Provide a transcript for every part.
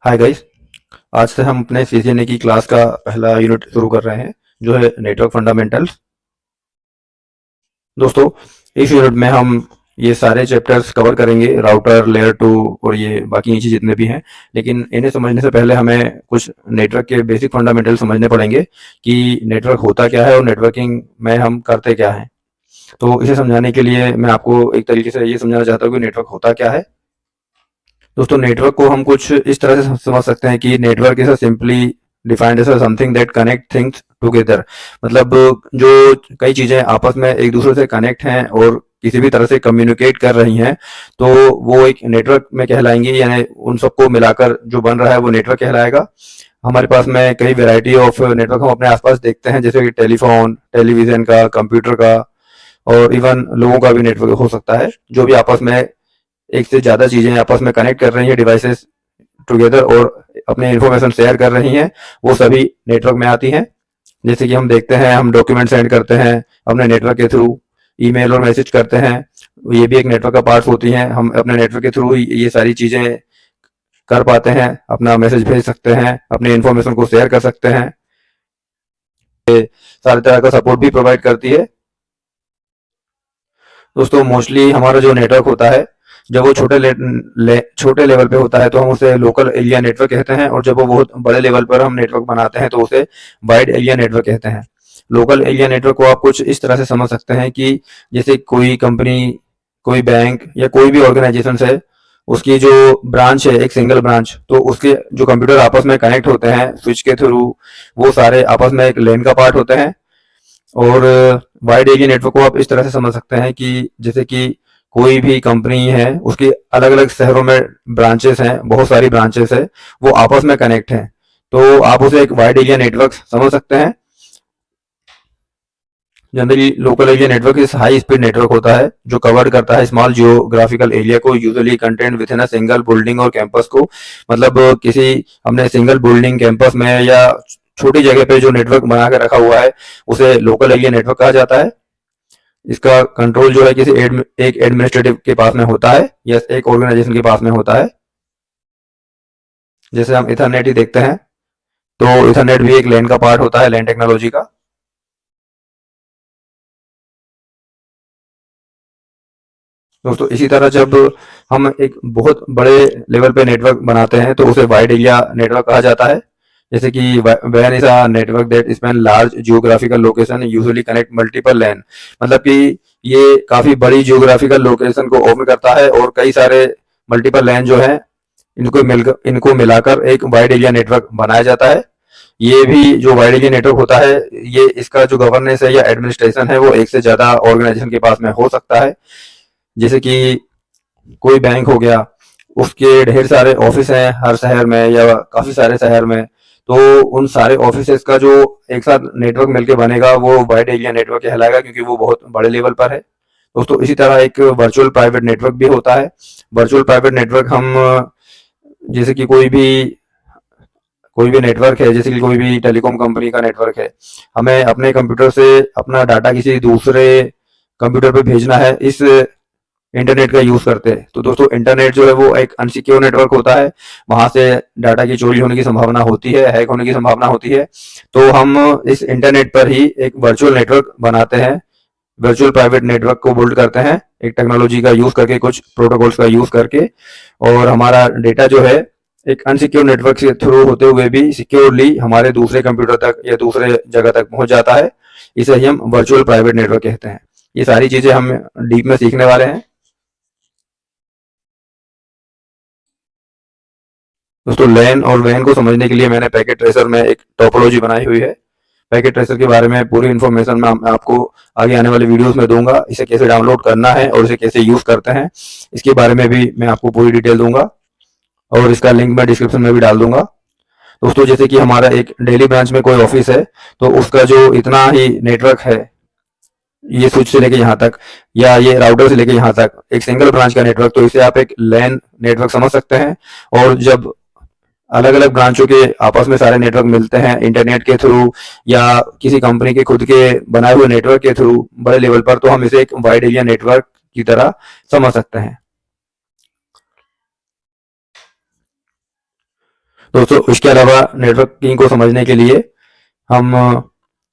Hi guys. आज से हम अपने सीसीएनए की क्लास का पहला यूनिट शुरू कर रहे हैं जो है नेटवर्क फंडामेंटल्स। दोस्तों, इस यूनिट में हम ये सारे चैप्टर्स कवर करेंगे, राउटर, लेयर 2 और ये बाकी नीचे जितने भी हैं। लेकिन इन्हें समझने से पहले हमें कुछ नेटवर्क के बेसिक फंडामेंटल समझने पड़ेंगे कि नेटवर्क होता क्या है और नेटवर्किंग में हम करते क्या हैं। तो इसे समझाने के लिए मैं आपको एक तरीके से ये समझाना चाहता हूँ कि नेटवर्क होता क्या है। दोस्तों, नेटवर्क को हम कुछ इस तरह से समझ सकते हैं कि network is simply defined as something that connect things together. मतलब जो कई चीजें आपस में एक दूसरे से कनेक्ट हैं और किसी भी तरह से कम्युनिकेट कर रही हैं, तो वो एक नेटवर्क में कहलाएंगी। यानी उन सबको मिलाकर जो बन रहा है वो नेटवर्क कहलाएगा। हमारे पास में कई वैरायटी ऑफ नेटवर्क हम अपने आसपास देखते हैं, जैसे कि टेलीफोन, टेलीविजन का, कंप्यूटर का, और इवन लोगों का भी नेटवर्क हो सकता है, जो भी आपस में एक से ज्यादा चीजें आपस में कनेक्ट कर रही हैं, डिवाइसेस टुगेदर, और अपने इंफॉर्मेशन शेयर कर रही हैं, वो सभी नेटवर्क में आती हैं। जैसे कि हम देखते हैं, हम डॉक्यूमेंट सेंड करते हैं अपने नेटवर्क के थ्रू, ईमेल और मैसेज करते हैं, ये भी एक नेटवर्क का पार्ट होती हैं। हम अपने नेटवर्क के थ्रू ये सारी चीजें कर पाते हैं, अपना मैसेज भेज सकते हैं, अपने इंफॉर्मेशन को शेयर कर सकते हैं। सारी तरह का सपोर्ट भी प्रोवाइड करती है। दोस्तों, मोस्टली हमारा जो नेटवर्क होता है, जब वो छोटे लेवल पे होता है तो हम उसे लोकल एरिया नेटवर्क कहते हैं, और जब वो बहुत बड़े लेवल पर हम नेटवर्क बनाते हैं तो उसे वाइड एरिया नेटवर्क कहते हैं। लोकल एरिया नेटवर्क को आप कुछ इस तरह से समझ सकते हैं कि जैसे कोई कंपनी, कोई बैंक या कोई भी ऑर्गेनाइजेशन है, उसकी जो ब्रांच है, एक सिंगल ब्रांच, तो उसके जो कंप्यूटर आपस में कनेक्ट होते हैं स्विच के थ्रू, वो सारे आपस में एक लेन का पार्ट होते हैं। और वाइड एरिया नेटवर्क को आप इस तरह से समझ सकते हैं कि जैसे कि कोई भी कंपनी है, उसके अलग अलग शहरों में ब्रांचेस हैं, बहुत सारी ब्रांचेस है, वो आपस में कनेक्ट हैं, तो आप उसे एक वाइड एरिया नेटवर्क समझ सकते हैं। जनरली लोकल एरिया नेटवर्क इस हाई स्पीड नेटवर्क होता है जो कवर करता है स्मॉल जियोग्राफिकल एरिया को, usually content with in a single building और कैंपस को। मतलब किसी हमने सिंगल बिल्डिंग, कैंपस में या छोटी जगह पे जो नेटवर्क बना के रखा हुआ है, उसे लोकल एरिया नेटवर्क कहा जाता है। इसका कंट्रोल जो है किसी एक एडमिनिस्ट्रेटिव के पास में होता है या एक ऑर्गेनाइजेशन के पास में होता है। जैसे हम इथरनेट ही देखते हैं, तो इथरनेट भी एक लैन का पार्ट होता है, लैन टेक्नोलॉजी का। दोस्तों, इसी तरह जब हम एक बहुत बड़े लेवल पे नेटवर्क बनाते हैं तो उसे वाइड एरिया नेटवर्क कहा जाता है। जैसे कि वैन is a network that span large geographical location usually connect multiple LAN. मतलब कि ये काफी बड़ी जियोग्राफिकल लोकेशन को ओपन करता है और कई सारे मल्टीपल लैन जो है, इनको मिलाकर एक वाइड एरिया नेटवर्क बनाया जाता है। ये भी जो वाइड एरिया नेटवर्क होता है, ये इसका जो गवर्नेंस है या एडमिनिस्ट्रेशन है, वो एक से ज्यादा ऑर्गेनाइजेशन के पास में हो सकता है। जैसे कि कोई बैंक हो गया, उसके ढेर सारे ऑफिस हैं हर शहर में या काफी सारे शहर में, तो उन सारे ऑफिसेस का जो एक साथ नेटवर्क मिलके बनेगा वो वाइड एरिया नेटवर्क कहलाएगा, क्योंकि वो बहुत बड़े लेवल पर है। दोस्तों, इसी तरह एक वर्चुअल प्राइवेट नेटवर्क भी होता है। वर्चुअल प्राइवेट नेटवर्क हम जैसे कि कोई भी नेटवर्क है, जैसे कि कोई भी टेलीकॉम कंपनी का नेटवर्क है, हमें अपने कंप्यूटर से अपना डाटा किसी दूसरे कंप्यूटर पे भेजना है इस इंटरनेट का यूज करते हैं। तो दोस्तों, इंटरनेट जो है वो एक अनसिक्योर नेटवर्क होता है, वहां से डाटा की चोरी होने की संभावना होती है, हैक होने की संभावना होती है। तो हम इस इंटरनेट पर ही एक वर्चुअल नेटवर्क बनाते हैं, वर्चुअल प्राइवेट नेटवर्क को बिल्ड करते हैं एक टेक्नोलॉजी का यूज करके, कुछ प्रोटोकॉल्स का यूज करके, और हमारा डेटा जो है एक अनसिक्योर नेटवर्क के थ्रू होते हुए भी सिक्योरली हमारे दूसरे कंप्यूटर तक या दूसरे जगह तक पहुंच जाता है। इसे ही हम वर्चुअल प्राइवेट नेटवर्क कहते हैं। ये सारी चीजें हम डीप में सीखने वाले हैं। दोस्तों, लैन और वैन को समझने के लिए मैंने पैकेट ट्रेसर में एक टोपोलॉजी बनाई हुई है। पैकेट ट्रेसर के बारे में पूरी इन्फॉर्मेशन मैं आपको आगे आने वाले वीडियोस में दूंगा। इसे कैसे डाउनलोड करना है और इसे कैसे यूज करते हैं, इसके बारे में भी मैं आपको पूरी डिटेल दूंगा, और इसका लिंक मैं डिस्क्रिप्शन में भी डाल दूंगा। दोस्तों, जैसे कि हमारा एक डेली ब्रांच में कोई ऑफिस है, तो उसका जो इतना ही नेटवर्क है, ये स्विच से लेके यहाँ तक या ये राउटर से लेके यहाँ तक, एक सिंगल ब्रांच का नेटवर्क, तो इसे आप एक लैन नेटवर्क समझ सकते हैं। और जब अलग अलग ब्रांचों के आपस में सारे नेटवर्क मिलते हैं इंटरनेट के थ्रू या किसी कंपनी के खुद के बनाए हुए नेटवर्क के थ्रू बड़े लेवल पर, तो हम इसे एक वाइड एरिया नेटवर्क की तरह समझ सकते हैं। दोस्तों इसके अलावा नेटवर्किंग को समझने के लिए हम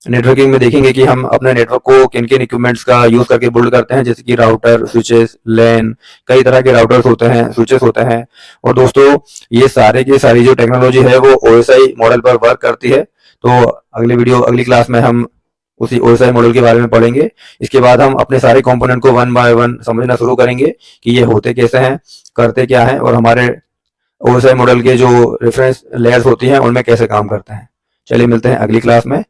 नेटवर्किंग में देखेंगे कि हम अपने नेटवर्क को किन किन इक्विपमेंट्स का यूज करके बिल्ड करते हैं, जैसे कि राउटर, स्विचेस, लैन, कई तरह के राउटर्स होते हैं, स्विचेस होते हैं। और दोस्तों ये सारे की सारी जो टेक्नोलॉजी है वो ओएसआई मॉडल पर वर्क करती है। तो अगली क्लास में हम उसी ओएसआई मॉडल के बारे में पढ़ेंगे। इसके बाद हम अपने सारे कंपोनेंट को वन बाय वन समझना शुरू करेंगे कि ये होते कैसे हैं, करते क्या हैं, और हमारे ओएसआई मॉडल के जो रेफरेंस लेयर्स होती हैं उनमें कैसे काम करते हैं। चलिए मिलते हैं अगली क्लास में।